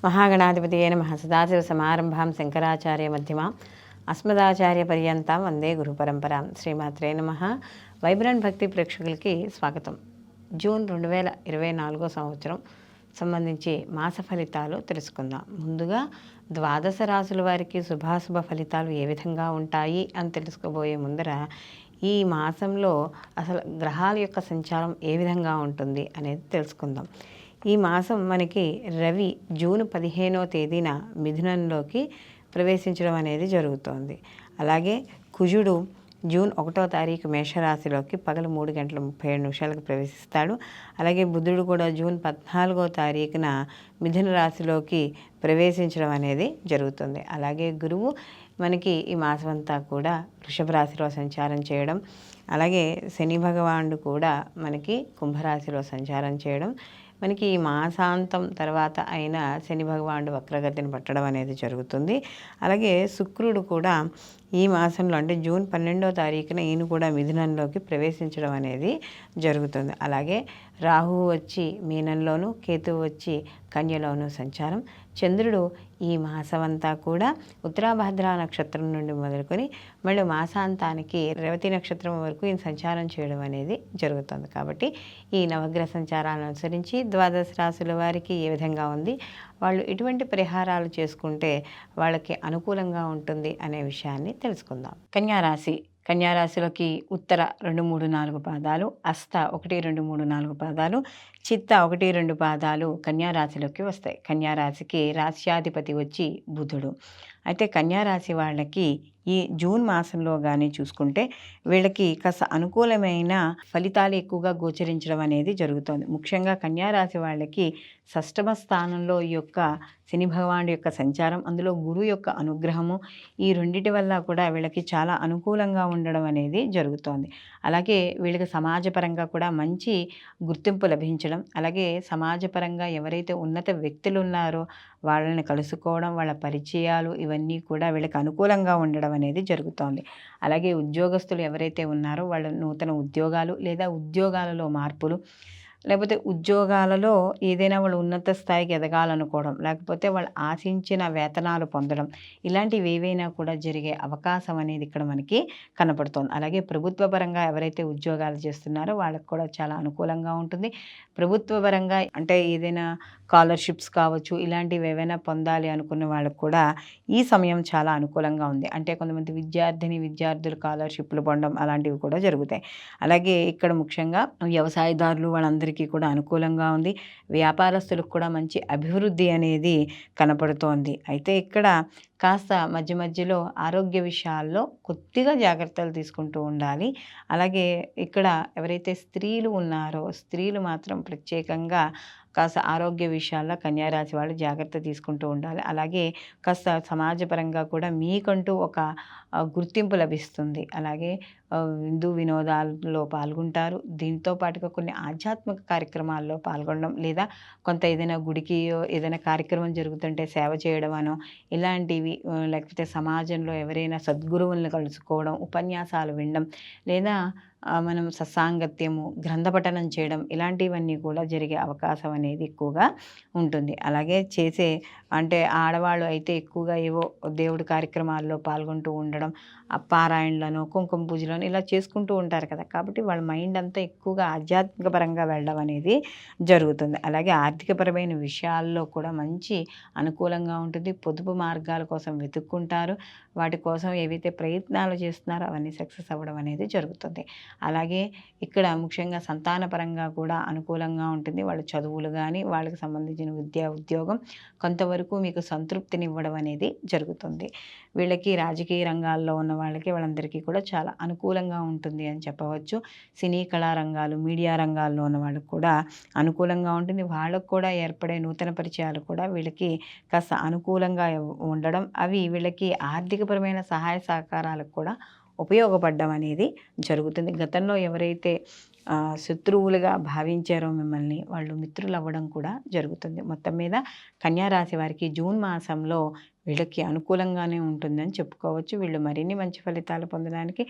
మహాగణాధిపతియే నమః. సదాశివసమారంభాం శంకరాచార్యమధ్యమాం అస్మదాచార్యపర్యంతం వందే గురుపరంపరాం. శ్రీమాత్రే నమః. వైబ్రెంట్ భక్తి ప్రేక్షకులకి స్వాగతం. జూన్ 2024 సంవత్సరం సంబంధించి మాస ఫలితాలు తెలుసుకుందాం. ముందుగా ద్వాదశ రాశుల వారికి శుభాశుభ ఫలితాలు ఏ విధంగా ఉంటాయి అని తెలుసుకోబోయే ముందర ఈ మాసంలో అసలు గ్రహాల యొక్క సంచారం ఏ విధంగా ఉంటుంది అనేది తెలుసుకుందాం. ఈ మాసం మనకి రవి జూన్ 15వ తేదీన మిథునంలోకి ప్రవేశించడం అనేది జరుగుతోంది. అలాగే కుజుడు జూన్ 1వ తారీఖు మేషరాశిలోకి పగలు 3:37 ప్రవేశిస్తాడు. అలాగే బుధుడు కూడా జూన్ 14వ తారీఖున మిథున రాశిలోకి ప్రవేశించడం అనేది జరుగుతుంది. అలాగే గురువు మనకి ఈ మాసం అంతా కూడా వృషభ రాశిలో సంచారం చేయడం, అలాగే శని భగవానుడు కూడా మనకి కుంభరాశిలో సంచారం చేయడం, మనకి ఈ మాసాంతం తర్వాత అయిన శని భగవానుడు వక్రగతిని పట్టడం అనేది జరుగుతుంది. అలాగే శుక్రుడు కూడా ఈ మాసంలో అంటే జూన్ 12వ తారీఖున ఈయన కూడా మిథునంలోకి ప్రవేశించడం అనేది జరుగుతుంది. అలాగే రాహువు వచ్చి మీనంలోను, కేతువు వచ్చి కన్యలోను సంచారం. చంద్రుడు ఈ మాసమంతా కూడా ఉత్తరాభద్ర నక్షత్రం నుండి మొదలుకొని మళ్ళీ మాసాంతానికి రేవతి నక్షత్రం వరకు ఈయన సంచారం చేయడం అనేది జరుగుతుంది. కాబట్టి ఈ నవగ్రహ సంచారాలను అనుసరించి ద్వాదశ రాశుల వారికి ఏ విధంగా ఉంది, వాళ్ళు ఎటువంటి పరిహారాలు చేసుకుంటే వాళ్ళకి అనుకూలంగా ఉంటుంది అనే విషయాన్ని తెలుసుకుందాం. కన్యారాశిలోకి ఉత్తర 2, 3, 4 పాదాలు, హస్త 1, 2, 3, 4 పాదాలు, చిత్త 1, 2 పాదాలు కన్యారాశిలోకి వస్తాయి. కన్యారాశికి రాశ్యాధిపతి వచ్చి బుధుడు. అయితే కన్యారాశి వాళ్ళకి ఈ జూన్ మాసంలో కానీ చూసుకుంటే వీళ్ళకి కాస్త అనుకూలమైన ఫలితాలు ఎక్కువగా గోచరించడం అనేది జరుగుతుంది. ముఖ్యంగా కన్యారాశి వాళ్ళకి షష్టమ స్థానంలో ఈ యొక్క శని భగవానుడి యొక్క సంచారం, అందులో గురువు యొక్క అనుగ్రహము, ఈ రెండిటి వల్ల కూడా వీళ్ళకి చాలా అనుకూలంగా ఉండడం అనేది జరుగుతోంది. అలాగే వీళ్ళకి సమాజపరంగా కూడా మంచి గుర్తింపు లభించడం, అలాగే సమాజపరంగా ఎవరైతే ఉన్నత వ్యక్తులు ఉన్నారో వాళ్ళని కలుసుకోవడం, వాళ్ళ పరిచయాలు ఇవన్నీ కూడా వీళ్ళకి అనుకూలంగా ఉండడం అనేది జరుగుతోంది. అలాగే ఉద్యోగస్తులు ఎవరైతే ఉన్నారో వాళ్ళ నూతన ఉద్యోగాలు లేదా ఉద్యోగాలలో మార్పులు, లేకపోతే ఉద్యోగాలలో ఏదైనా వాళ్ళు ఉన్నత స్థాయికి ఎదగాలనుకోవడం, లేకపోతే వాళ్ళు ఆశించిన వేతనాలు పొందడం, ఇలాంటివి ఏవైనా కూడా జరిగే అవకాశం అనేది ఇక్కడ మనకి కనపడుతోంది. అలాగే ప్రభుత్వ పరంగా ఎవరైతే ఉద్యోగాలు చేస్తున్నారో వాళ్ళకు కూడా చాలా అనుకూలంగా ఉంటుంది. ప్రభుత్వ పరంగా అంటే ఏదైనా స్కాలర్షిప్స్ కావచ్చు, ఇలాంటివి ఏవైనా పొందాలి అనుకున్న వాళ్ళకు కూడా ఈ సమయం చాలా అనుకూలంగా ఉంది. అంటే కొంతమంది విద్యార్థులు స్కాలర్షిప్లు పొందడం అలాంటివి కూడా జరుగుతాయి. అలాగే ఇక్కడ ముఖ్యంగా వ్యవసాయదారులు వాళ్ళందరికీ కూడా అనుకూలంగా ఉంది. వ్యాపారస్తులకు కూడా మంచి అభివృద్ధి అనేది కనపడుతోంది. అయితే ఇక్కడ కాస్త మధ్యలో ఆరోగ్య విషయాల్లో కొద్దిగా జాగ్రత్తలు తీసుకుంటూ ఉండాలి. అలాగే ఇక్కడ ఎవరైతే స్త్రీలు ఉన్నారో స్త్రీలు మాత్రం ప్రత్యేకంగా కాస్త ఆరోగ్య విషయాల్లో కన్యారాశి వాళ్ళు జాగ్రత్త తీసుకుంటూ ఉండాలి. అలాగే కాస్త సమాజపరంగా కూడా మీకంటూ ఒక గుర్తింపు లభిస్తుంది. అలాగే విందు వినోదాల్లో పాల్గొంటారు. దీంతో పాటుగా కొన్ని ఆధ్యాత్మిక కార్యక్రమాల్లో పాల్గొనడం, లేదా కొంత ఏదైనా గుడికి ఏదైనా కార్యక్రమం జరుగుతుంటే సేవ చేయడం అనో ఇలాంటివి, లేకపోతే సమాజంలో ఎవరైనా సద్గురువులను కలుసుకోవడం, ఉపన్యాసాలు వినడం, లేదా మనం సత్సాంగత్యము, గ్రంథపఠనం చేయడం, ఇలాంటివన్నీ కూడా జరిగే అవకాశం అనేది ఎక్కువగా ఉంటుంది. అలాగే అంటే ఆడవాళ్ళు అయితే ఎక్కువగా ఏవో దేవుడి కార్యక్రమాల్లో పాల్గొంటూ ఉండడం, పారాయణలను, కుంకుమ పూజలను ఇలా చేసుకుంటూ ఉంటారు కదా. కాబట్టి వాళ్ళ మైండ్ అంతా ఎక్కువగా ఆధ్యాత్మిక పరంగా వెళ్ళడం అనేది జరుగుతుంది. అలాగే ఆర్థికపరమైన విషయాల్లో కూడా మంచి అనుకూలంగా ఉంటుంది. పొదుపు మార్గాల కోసం వెతుక్కుంటారు. వాటి కోసం ఏవైతే ప్రయత్నాలు చేస్తున్నారో అవన్నీ సక్సెస్ అవ్వడం అనేది జరుగుతుంది. అలాగే ఇక్కడ ముఖ్యంగా సంతానపరంగా కూడా అనుకూలంగా ఉంటుంది. వాళ్ళ చదువులు కానీ వాళ్ళకి సంబంధించిన ఉద్యోగం కొంతవరకు మీకు సంతృప్తినివ్వడం అనేది జరుగుతుంది. వీళ్ళకి రాజకీయ రంగాల్లో ఉన్న వాళ్ళందరికీ కూడా చాలా అనుకూలంగా ఉంటుంది అని చెప్పవచ్చు. సినీ కళారంగాలు, మీడియా రంగాల్లో ఉన్న వాళ్ళకు కూడా అనుకూలంగా ఉంటుంది. వాళ్ళకు కూడా ఏర్పడే నూతన పరిచయాలు కూడా వీళ్ళకి కాస్త అనుకూలంగా ఉండడం, అవి వీళ్ళకి ఆర్థికపరమైన సహాయ సహకారాలకు కూడా ఉపయోగపడడం అనేది జరుగుతుంది. గతంలో ఎవరైతే శత్రువులుగా భావించారో మిమ్మల్ని, వాళ్ళు మిత్రులు అవ్వడం కూడా జరుగుతుంది. మొత్తం మీద కన్యారాశి వారికి జూన్ మాసంలో వీళ్ళకి అనుకూలంగానే ఉంటుందని చెప్పుకోవచ్చు. వీళ్ళు మరిన్ని మంచి ఫలితాలు పొందడానికి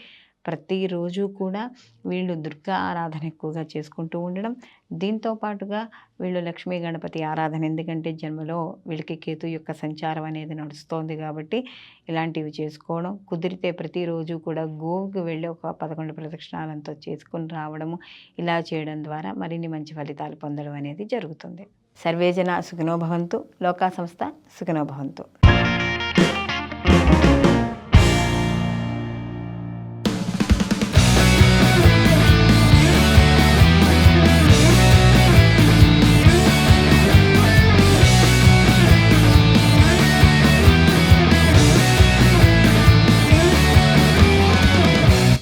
ప్రతిరోజు కూడా వీళ్ళు దుర్గా ఆరాధన ఎక్కువగా చేసుకుంటూ ఉండడం, దీంతో పాటుగా వీళ్ళు లక్ష్మీ గణపతి ఆరాధన, ఎందుకంటే జన్మలో వీళ్ళకి కేతు యొక్క సంచారం అనేది నడుస్తోంది కాబట్టి ఇలాంటివి చేసుకోవడం, కుదిరితే ప్రతిరోజు కూడా గోవుకి వెళ్ళి ఒక 11 ప్రదక్షిణాలంతో చేసుకుని రావడము, ఇలా చేయడం ద్వారా మరిన్ని మంచి ఫలితాలు పొందడం అనేది జరుగుతుంది. సర్వేజన సుఖినో భవంతు, లోకా సంస్థ సుఖినో భవంతు.